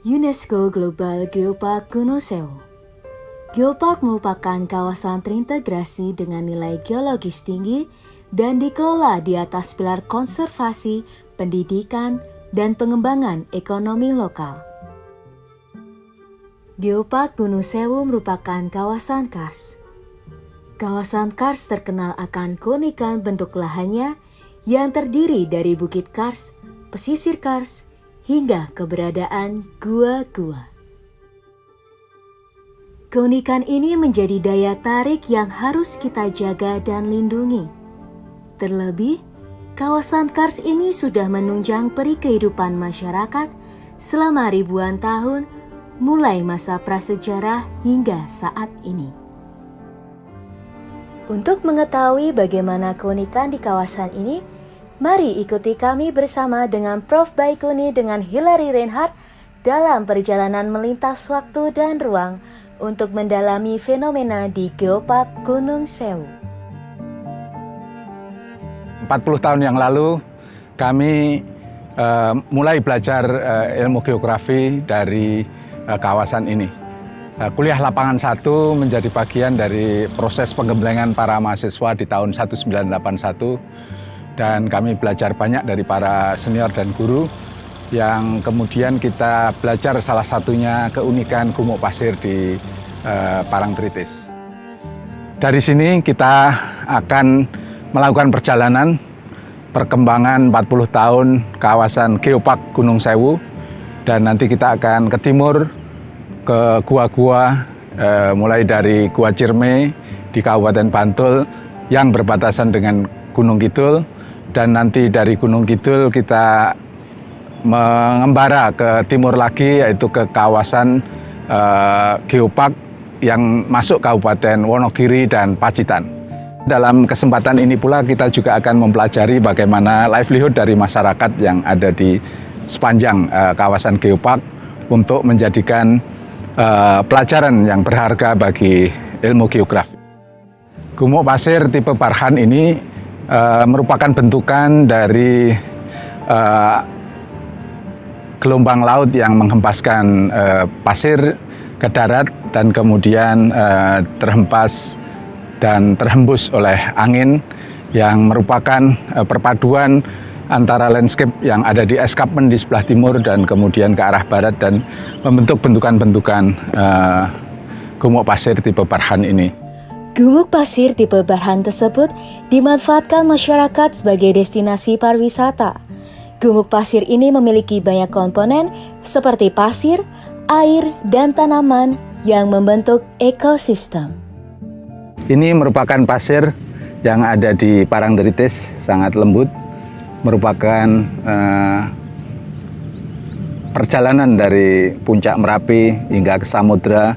UNESCO Global Geopark Gunung Sewu. Geopark merupakan kawasan terintegrasi dengan nilai geologis tinggi dan dikelola di atas pilar konservasi, pendidikan, dan pengembangan ekonomi lokal. Geopark Gunung Sewu merupakan kawasan kars. Kawasan kars terkenal akan keunikan bentuk lahannya yang terdiri dari bukit kars, pesisir kars, hingga keberadaan gua-gua. Keunikan ini menjadi daya tarik yang harus kita jaga dan lindungi. Terlebih, kawasan kars ini sudah menunjang peri kehidupan masyarakat selama ribuan tahun, mulai masa prasejarah hingga saat ini. Untuk mengetahui bagaimana keunikan di kawasan ini, mari ikuti kami bersama dengan Prof. Baikuni dengan Hilary Reinhardt dalam perjalanan melintas waktu dan ruang untuk mendalami fenomena di Geopark Gunung Sewu. 40 tahun yang lalu kami mulai belajar ilmu geografi dari kawasan ini. Kuliah lapangan 1 menjadi bagian dari proses pengembangan para mahasiswa di tahun 1981 dan kami belajar banyak dari para senior dan guru yang kemudian kita belajar salah satunya keunikan gumuk pasir di Parangtritis. Dari sini kita akan melakukan perjalanan perkembangan 40 tahun kawasan Geopark Gunung Sewu dan nanti kita akan ke timur ke gua-gua mulai dari Gua Ciremai di Kabupaten Bantul yang berbatasan dengan Gunung Kidul dan nanti dari Gunung Kidul kita mengembara ke timur lagi yaitu ke kawasan Geopark yang masuk Kabupaten Wonogiri dan Pacitan. Dalam kesempatan ini pula kita juga akan mempelajari bagaimana livelihood dari masyarakat yang ada di sepanjang kawasan Geopark untuk menjadikan pelajaran yang berharga bagi ilmu geografi. Gumuk pasir tipe Barhan ini merupakan bentukan dari gelombang laut yang menghempaskan pasir ke darat dan kemudian terhempas dan terhembus oleh angin yang merupakan perpaduan antara landscape yang ada di escarpment di sebelah timur dan kemudian ke arah barat dan membentuk bentukan-bentukan gumuk pasir tipe Barhan ini. Gumuk pasir tipe Barhan tersebut dimanfaatkan masyarakat sebagai destinasi pariwisata. Gumuk pasir ini memiliki banyak komponen seperti pasir, air, dan tanaman yang membentuk ekosistem. Ini merupakan pasir yang ada di Parangtritis, sangat lembut, merupakan perjalanan dari puncak Merapi hingga ke samudra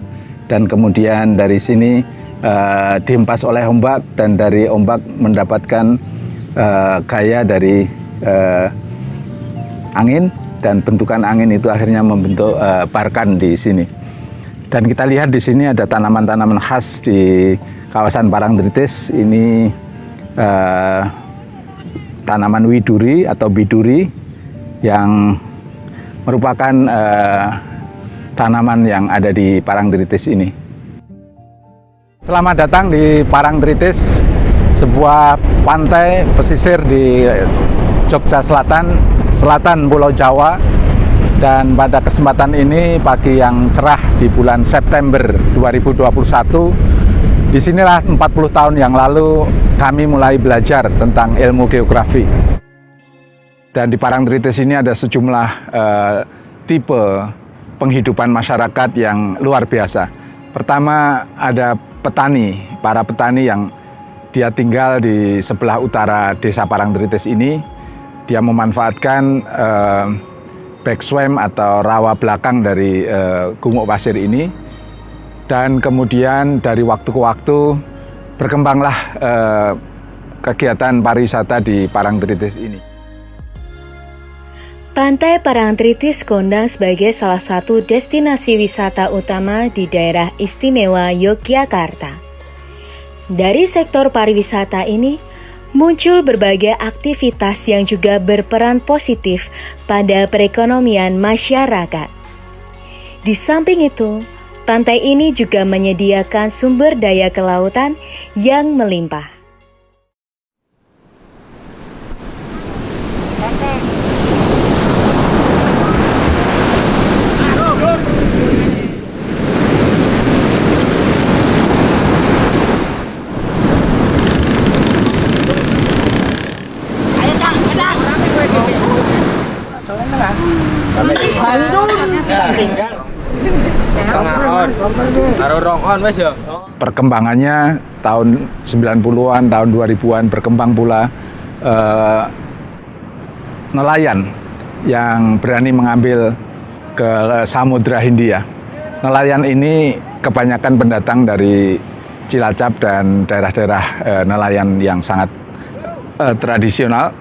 dan kemudian dari sini dihempas oleh ombak dan dari ombak mendapatkan gaya dari angin dan bentukan angin itu akhirnya membentuk barkan di sini. Dan kita lihat di sini ada tanaman-tanaman khas di kawasan Parangtritis. Ini tanaman widuri atau biduri yang merupakan tanaman yang ada di Parangtritis ini. Selamat datang di Parangtritis, sebuah pantai pesisir di Jogja Selatan Pulau Jawa. Dan pada kesempatan ini pagi yang cerah di bulan September 2021, disinilah 40 tahun yang lalu kami mulai belajar tentang ilmu geografi. Dan di Parangtritis ini ada sejumlah tipe penghidupan masyarakat yang luar biasa. Pertama ada petani, para petani yang dia tinggal di sebelah utara desa Parangtritis ini. Dia memanfaatkan backswam atau rawa belakang dari gumuk pasir ini dan kemudian dari waktu ke waktu berkembanglah kegiatan pariwisata di Parangtritis ini. Pantai Parangtritis kondang sebagai salah satu destinasi wisata utama di daerah istimewa Yogyakarta. Dari sektor pariwisata ini muncul berbagai aktivitas yang juga berperan positif pada perekonomian masyarakat. Di samping itu, pantai ini juga menyediakan sumber daya kelautan yang melimpah. Perkembangannya tahun 90-an, tahun 2000-an berkembang pula nelayan yang berani mengambil ke Samudra Hindia. Nelayan ini kebanyakan pendatang dari Cilacap dan daerah-daerah nelayan yang sangat tradisional,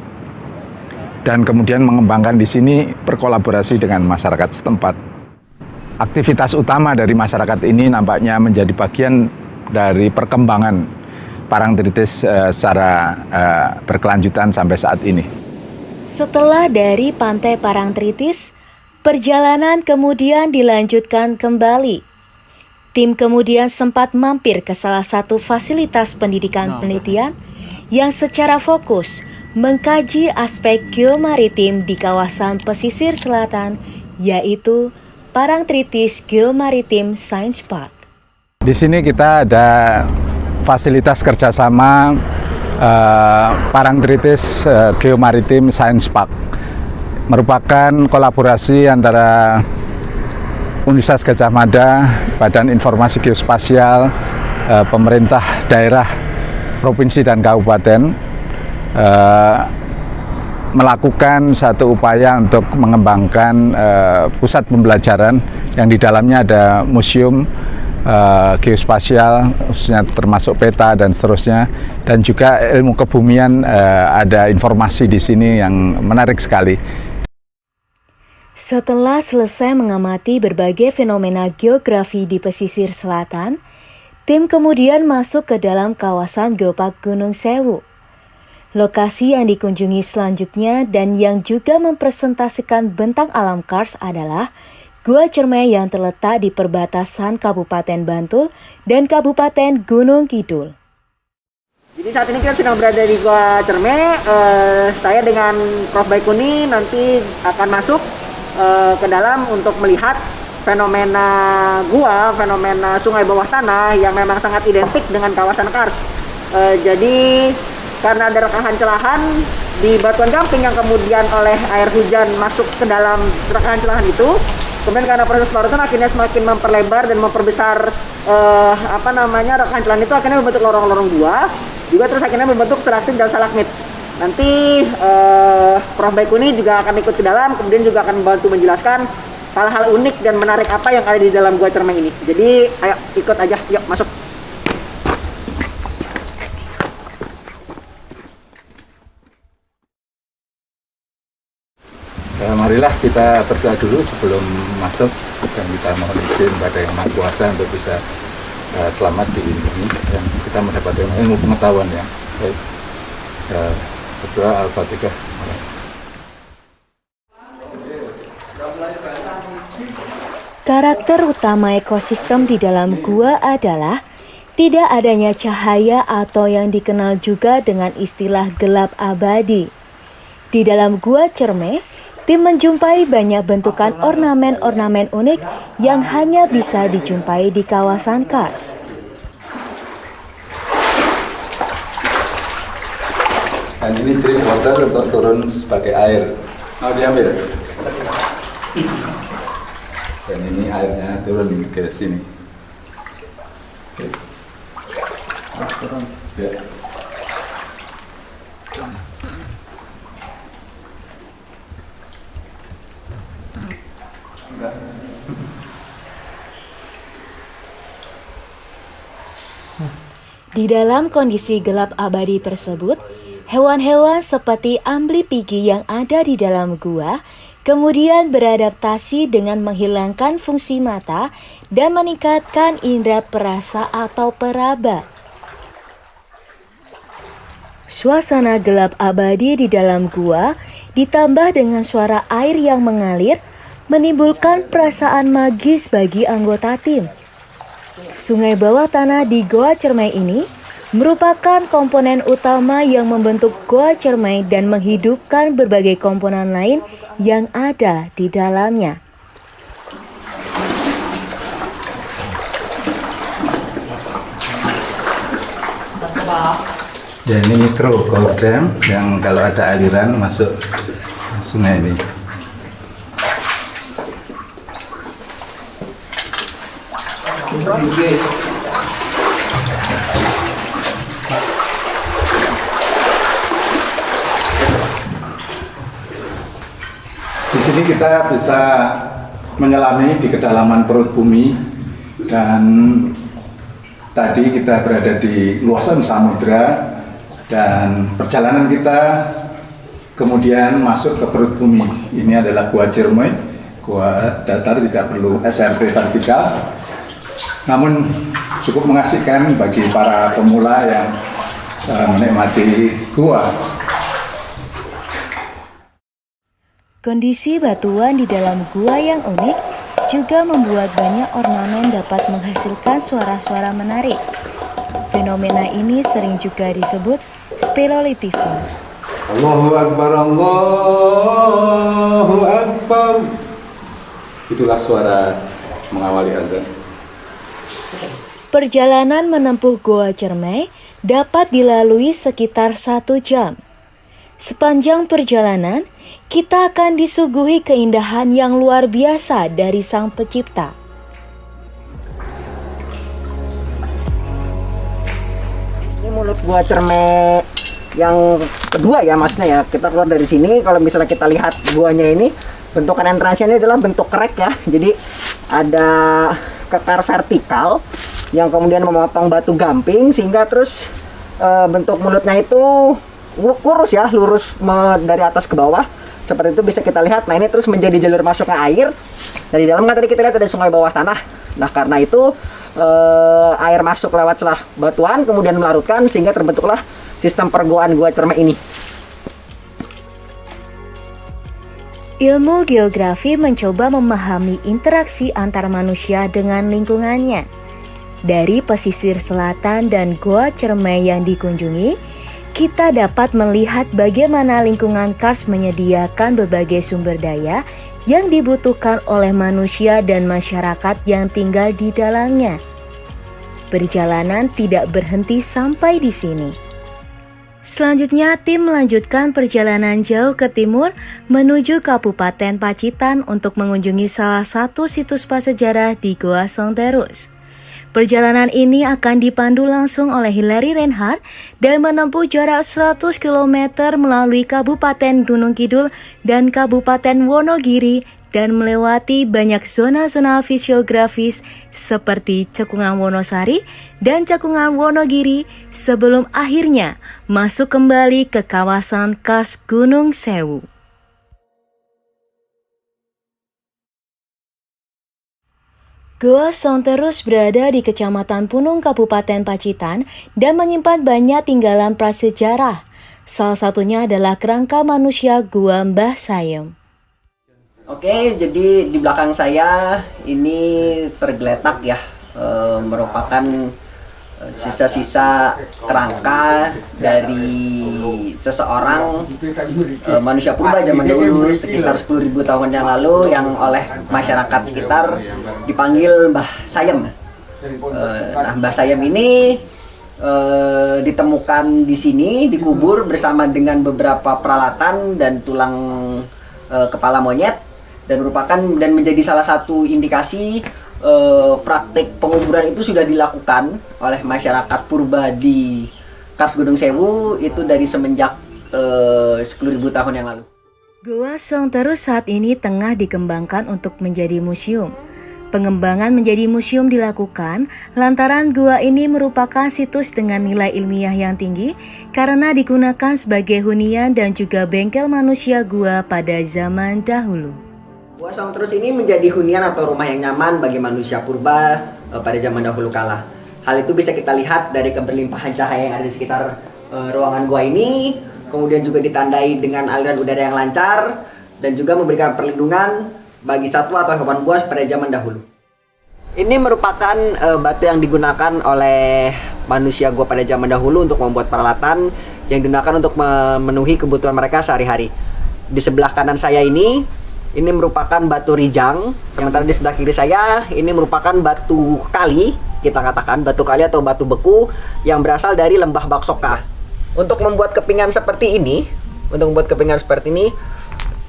dan kemudian mengembangkan di sini berkolaborasi dengan masyarakat setempat. Aktivitas utama dari masyarakat ini nampaknya menjadi bagian dari perkembangan parangtritis secara berkelanjutan sampai saat ini. Setelah dari Pantai Parangtritis, perjalanan kemudian dilanjutkan kembali. Tim kemudian sempat mampir ke salah satu fasilitas pendidikan penelitian yang secara fokus mengkaji aspek geomaritim di kawasan pesisir selatan, yaitu Parangtritis Geomaritim Science Park. Di sini kita ada fasilitas kerjasama Parangtritis Geomaritim Science Park. Merupakan kolaborasi antara Universitas Gadjah Mada, Badan Informasi Geospasial, pemerintah daerah, provinsi dan kabupaten, melakukan satu upaya untuk mengembangkan pusat pembelajaran yang di dalamnya ada museum geospasial, khususnya termasuk peta dan seterusnya, dan juga ilmu kebumian. Ada informasi di sini yang menarik sekali. Setelah selesai mengamati berbagai fenomena geografi di pesisir selatan, tim kemudian masuk ke dalam kawasan Geopark Gunung Sewu. Lokasi yang dikunjungi selanjutnya dan yang juga mempresentasikan bentang alam Kars adalah Gua Cermai yang terletak di perbatasan Kabupaten Bantul dan Kabupaten Gunung Kidul. Jadi saat ini kita sedang berada di Gua Cermai. Saya dengan Prof. Baikuni nanti akan masuk ke dalam untuk melihat fenomena gua, fenomena sungai bawah tanah yang memang sangat identik dengan kawasan Kars. Jadi karena ada rekahan celahan di batuan gamping yang kemudian oleh air hujan masuk ke dalam rekahan celahan itu, kemudian karena proses larutan akhirnya semakin memperlebar dan memperbesar rekahan celahan itu, akhirnya membentuk lorong-lorong gua, juga terus akhirnya membentuk stalaktit dan stalagmit. Nanti Prof. Baikuni juga akan ikut ke dalam, kemudian juga akan membantu menjelaskan hal-hal unik dan menarik apa yang ada di dalam Gua Cermai ini. Jadi ayo ikut aja, yuk masuk. Marilah kita berdoa dulu sebelum masuk, dan kita mohon izin pada Yang Maha Kuasa untuk bisa selamat dilindungi dan kita mendapatkan ilmu pengetahuan ya. Baik, berdoa Al-Fatihah. Karakter utama ekosistem di dalam gua adalah tidak adanya cahaya atau yang dikenal juga dengan istilah gelap abadi. Di dalam Gua Cermai, tim menjumpai banyak bentukan ornamen-ornamen unik yang hanya bisa dijumpai di kawasan Kars. Dan ini drip water untuk turun sebagai air. Mau diambil? Dan ini airnya turun ke sini. Oke. Turun. Ya. Di dalam kondisi gelap abadi tersebut, hewan-hewan seperti amblipigi yang ada di dalam gua kemudian beradaptasi dengan menghilangkan fungsi mata dan meningkatkan indera perasa atau peraba. Suasana gelap abadi di dalam gua ditambah dengan suara air yang mengalir menimbulkan perasaan magis bagi anggota tim. Sungai bawah tanah di Goa Cermai ini merupakan komponen utama yang membentuk Goa Cermai dan menghidupkan berbagai komponen lain yang ada di dalamnya. Ya, ini mikro core dam yang kalau ada aliran masuk sungai ini. Di sini kita bisa menyelami di kedalaman perut bumi, dan tadi kita berada di luasan samudra, dan perjalanan kita kemudian masuk ke perut bumi. Ini adalah Gua Cermai, gua datar, tidak perlu SRT vertikal, namun cukup mengasihkan bagi para pemula yang menikmati gua. Kondisi batuan di dalam gua yang unik juga membuat banyak ornamen dapat menghasilkan suara-suara menarik. Fenomena ini sering juga disebut speleolithium. Allahu Akbar, Allahu Akbar. Itulah suara mengawali azan. Perjalanan menempuh Goa Cermai dapat dilalui sekitar 1 jam. Sepanjang perjalanan, kita akan disuguhi keindahan yang luar biasa dari Sang Pencipta. Ini mulut Gua Cermai yang kedua ya masnya ya. Kita keluar dari sini, kalau misalnya kita lihat guanya ini, bentukan entrance-nya ini adalah bentuk krek ya. Jadi ada kekar vertikal yang kemudian memotong batu gamping sehingga terus bentuk mulutnya itu kurus ya, lurus dari atas ke bawah. Seperti itu bisa kita lihat. Nah, ini terus menjadi jalur masuknya air. Dari dalam kan tadi kita lihat ada sungai bawah tanah. Nah, karena itu air masuk lewat celah batuan kemudian melarutkan sehingga terbentuklah sistem pergoaan Gua Cermai ini. Ilmu geografi mencoba memahami interaksi antar manusia dengan lingkungannya. Dari pesisir selatan dan Goa Cermai yang dikunjungi, kita dapat melihat bagaimana lingkungan Kars menyediakan berbagai sumber daya yang dibutuhkan oleh manusia dan masyarakat yang tinggal di dalamnya. Perjalanan tidak berhenti sampai di sini. Selanjutnya, tim melanjutkan perjalanan jauh ke timur menuju Kabupaten Pacitan untuk mengunjungi salah satu situs prasejarah di Goa Songterus. Perjalanan ini akan dipandu langsung oleh Hilary Reinhardt dan menempuh jarak 100 km melalui Kabupaten Gunung Kidul dan Kabupaten Wonogiri dan melewati banyak zona-zona fisiografis seperti Cekungan Wonosari dan Cekungan Wonogiri sebelum akhirnya masuk kembali ke kawasan Kars Gunung Sewu. Goa Songterus berada di Kecamatan Punung, Kabupaten Pacitan dan menyimpan banyak tinggalan prasejarah. Salah satunya adalah kerangka manusia Gua Mbah Sayem. Oke, jadi di belakang saya ini tergeletak ya, merupakan sisa-sisa kerangka dari seseorang manusia purba zaman dahulu sekitar 10.000 tahun yang lalu yang oleh masyarakat sekitar dipanggil Mbah Sayem. Nah, Mbah Sayem ini ditemukan di sini, dikubur bersama dengan beberapa peralatan dan tulang kepala monyet, dan merupakan dan menjadi salah satu indikasi praktik penguburan itu sudah dilakukan oleh masyarakat purba di Kars Gunung Sewu itu dari semenjak 10.000 tahun yang lalu. Goa Songterus saat ini tengah dikembangkan untuk menjadi museum. Pengembangan menjadi museum dilakukan lantaran gua ini merupakan situs dengan nilai ilmiah yang tinggi karena digunakan sebagai hunian dan juga bengkel manusia gua pada zaman dahulu. Gua Songterus ini menjadi hunian atau rumah yang nyaman bagi manusia purba pada zaman dahulu kala. Hal itu bisa kita lihat dari keberlimpahan cahaya yang ada di sekitar ruangan gua ini, kemudian juga ditandai dengan aliran udara yang lancar dan juga memberikan perlindungan bagi satwa atau hewan buas pada zaman dahulu. Ini merupakan batu yang digunakan oleh manusia gua pada zaman dahulu untuk membuat peralatan yang digunakan untuk memenuhi kebutuhan mereka sehari-hari. Di sebelah kanan saya ini merupakan batu rijang, sementara di sebelah kiri saya ini merupakan batu kali, kita katakan batu kali atau batu beku yang berasal dari lembah Baksoka. Untuk membuat kepingan seperti ini,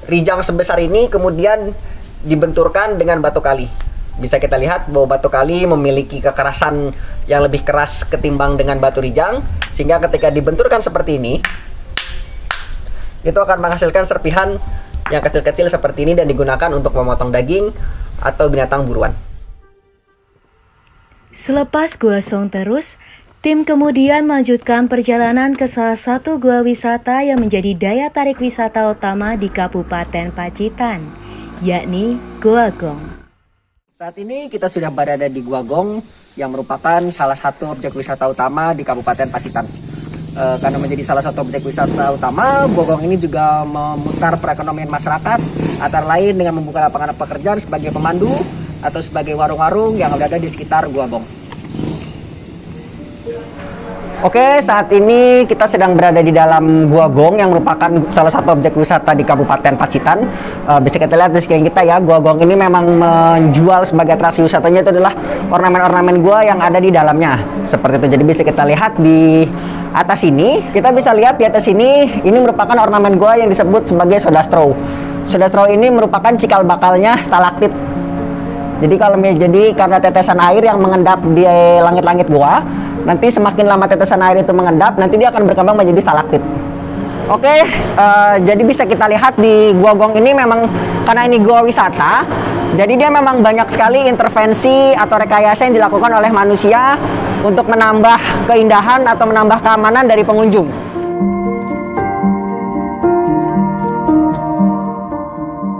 rijang sebesar ini kemudian dibenturkan dengan batu kali. Bisa kita lihat bahwa batu kali memiliki kekerasan yang lebih keras ketimbang dengan batu rijang, sehingga ketika dibenturkan seperti ini, itu akan menghasilkan serpihan yang kecil-kecil seperti ini dan digunakan untuk memotong daging atau binatang buruan. Selepas Gua Song terus, tim kemudian melanjutkan perjalanan ke salah satu gua wisata yang menjadi daya tarik wisata utama di Kabupaten Pacitan, yakni Gua Gong. Saat ini kita sudah berada di Gua Gong yang merupakan salah satu objek wisata utama di Kabupaten Pacitan. Karena menjadi salah satu objek wisata utama, Gua Gong ini juga memutar perekonomian masyarakat, antara lain dengan membuka lapangan pekerjaan sebagai pemandu atau sebagai warung-warung yang berada di sekitar Gua Gong. Oke, saat ini kita sedang berada di dalam Gua Gong yang merupakan salah satu objek wisata di Kabupaten Pacitan. Bisa kita lihat di sekeliling kita ya, Gua Gong ini memang menjual sebagai atraksi wisatanya itu adalah ornamen-ornamen gua yang ada di dalamnya. Seperti itu. Jadi bisa kita lihat di atas ini, kita bisa lihat di atas ini merupakan ornamen gua yang disebut sebagai soda straw. Soda straw ini merupakan cikal bakalnya stalaktit. Jadi karena tetesan air yang mengendap di langit-langit gua, nanti semakin lama tetesan air itu mengendap, nanti dia akan berkembang menjadi stalaktit. Oke, jadi bisa kita lihat di Gua Gong ini memang karena ini gua wisata, jadi dia memang banyak sekali intervensi atau rekayasa yang dilakukan oleh manusia untuk menambah keindahan atau menambah keamanan dari pengunjung.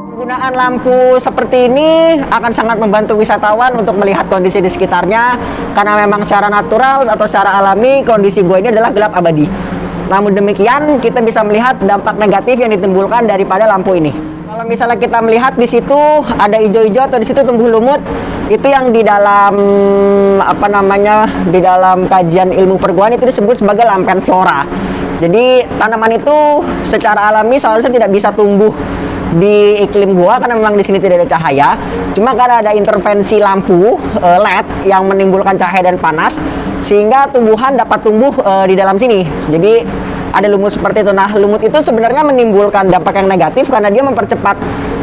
Penggunaan lampu seperti ini akan sangat membantu wisatawan untuk melihat kondisi di sekitarnya, karena memang secara natural atau secara alami kondisi gua ini adalah gelap abadi. Namun demikian kita bisa melihat dampak negatif yang ditimbulkan daripada lampu ini. Kalau misalnya kita melihat di situ ada hijau-hijau atau di situ tumbuh lumut, itu yang di dalam di dalam kajian ilmu perguruan itu disebut sebagai lampen flora. Jadi tanaman itu secara alami seharusnya tidak bisa tumbuh di iklim gua karena memang di sini tidak ada cahaya. Cuma karena ada intervensi lampu LED yang menimbulkan cahaya dan panas, sehingga tumbuhan dapat tumbuh di dalam sini. Jadi ada lumut seperti itu. Nah, lumut itu sebenarnya menimbulkan dampak yang negatif karena dia mempercepat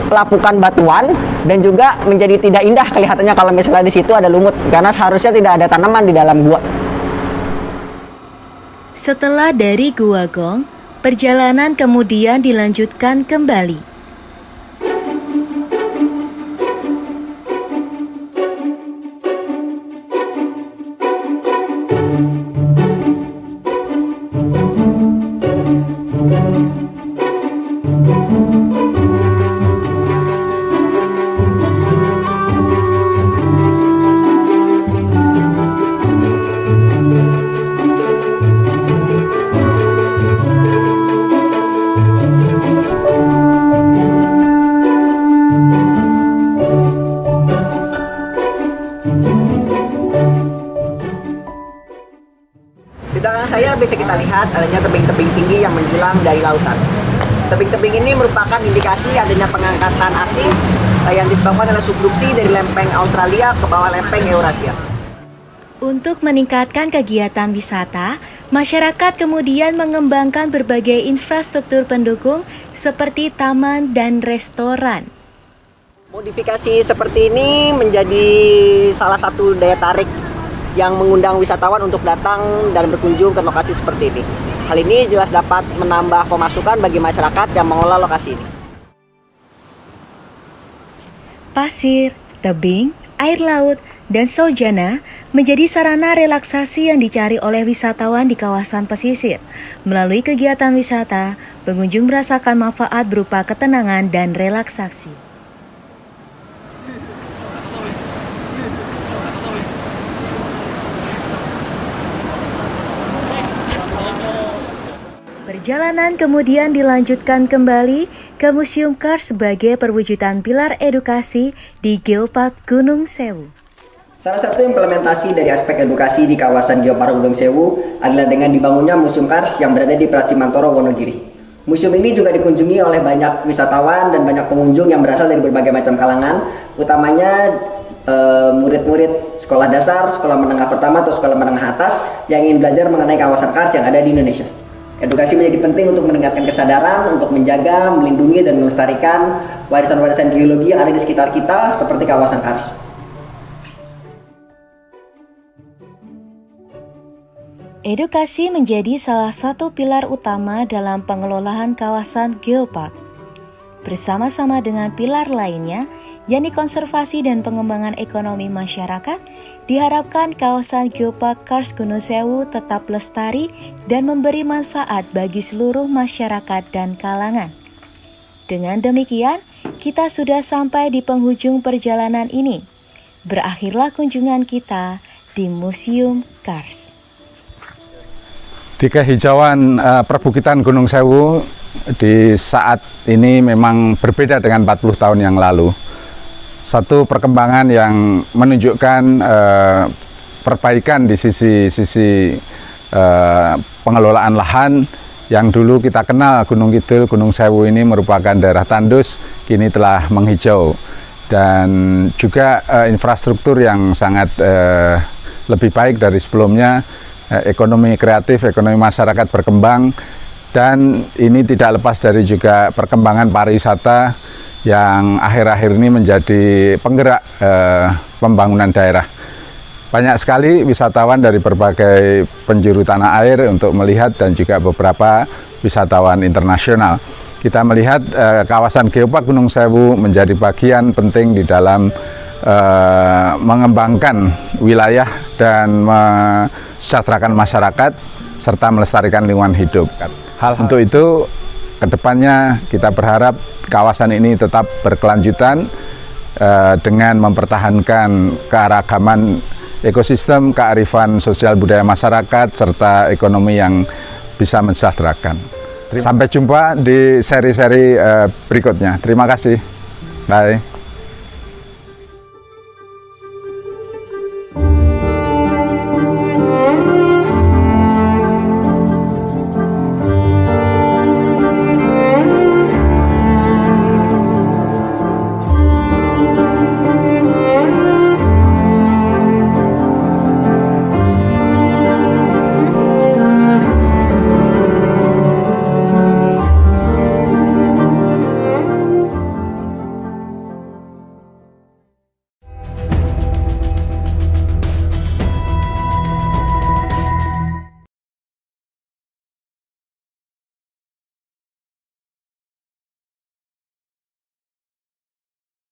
pelapukan batuan dan juga menjadi tidak indah kelihatannya kalau misalnya di situ ada lumut, karena seharusnya tidak ada tanaman di dalam gua. Setelah dari Gua Gong, perjalanan kemudian dilanjutkan kembali. Di belakang saya bisa kita lihat adanya tebing-tebing tinggi yang menjulang dari lautan. Tebing-tebing ini merupakan indikasi adanya pengangkatan aktif yang disebabkan oleh subduksi dari lempeng Australia ke bawah lempeng Eurasia. Untuk meningkatkan kegiatan wisata, masyarakat kemudian mengembangkan berbagai infrastruktur pendukung seperti taman dan restoran. Modifikasi seperti ini menjadi salah satu daya tarik yang mengundang wisatawan untuk datang dan berkunjung ke lokasi seperti ini. Hal ini jelas dapat menambah pemasukan bagi masyarakat yang mengelola lokasi ini. Pasir, tebing, air laut, dan saujana menjadi sarana relaksasi yang dicari oleh wisatawan di kawasan pesisir. Melalui kegiatan wisata, pengunjung merasakan manfaat berupa ketenangan dan relaksasi. Perjalanan kemudian dilanjutkan kembali ke Museum Kars sebagai perwujudan pilar edukasi di Geopark Gunung Sewu. Salah satu implementasi dari aspek edukasi di kawasan Geopark Gunung Sewu adalah dengan dibangunnya Museum Kars yang berada di Pracimantoro, Wonogiri. Museum ini juga dikunjungi oleh banyak wisatawan dan banyak pengunjung yang berasal dari berbagai macam kalangan, utamanya murid-murid sekolah dasar, sekolah menengah pertama atau sekolah menengah atas yang ingin belajar mengenai kawasan Kars yang ada di Indonesia. Edukasi menjadi penting untuk meningkatkan kesadaran, untuk menjaga, melindungi, dan melestarikan warisan-warisan geologi yang ada di sekitar kita seperti kawasan Kars. Edukasi menjadi salah satu pilar utama dalam pengelolaan kawasan Geopark. Bersama-sama dengan pilar lainnya, yakni konservasi dan pengembangan ekonomi masyarakat, diharapkan kawasan Geopark Kars Gunung Sewu tetap lestari dan memberi manfaat bagi seluruh masyarakat dan kalangan. Dengan demikian, kita sudah sampai di penghujung perjalanan ini. Berakhirlah kunjungan kita di Museum Kars. Di kehijauan perbukitan Gunung Sewu di saat ini memang berbeda dengan 40 tahun yang lalu. Satu perkembangan yang menunjukkan perbaikan di sisi pengelolaan lahan yang dulu kita kenal Gunung Kidul, Gunung Sewu ini merupakan daerah tandus, kini telah menghijau. Dan juga infrastruktur yang sangat lebih baik dari sebelumnya. Ekonomi kreatif, ekonomi masyarakat berkembang, dan ini tidak lepas dari juga perkembangan pariwisata yang akhir-akhir ini menjadi penggerak pembangunan daerah. Banyak sekali wisatawan dari berbagai penjuru tanah air untuk melihat dan juga beberapa wisatawan internasional. Kita melihat kawasan Geopark Gunung Sewu menjadi bagian penting di dalam mengembangkan wilayah dan mesejahterakan masyarakat serta melestarikan lingkungan hidup. Untuk itu, kedepannya kita berharap kawasan ini tetap berkelanjutan dengan mempertahankan keanekaragaman ekosistem, kearifan sosial budaya masyarakat serta ekonomi yang bisa mensejahterakan. Sampai jumpa di seri-seri berikutnya. Terima kasih. Bye.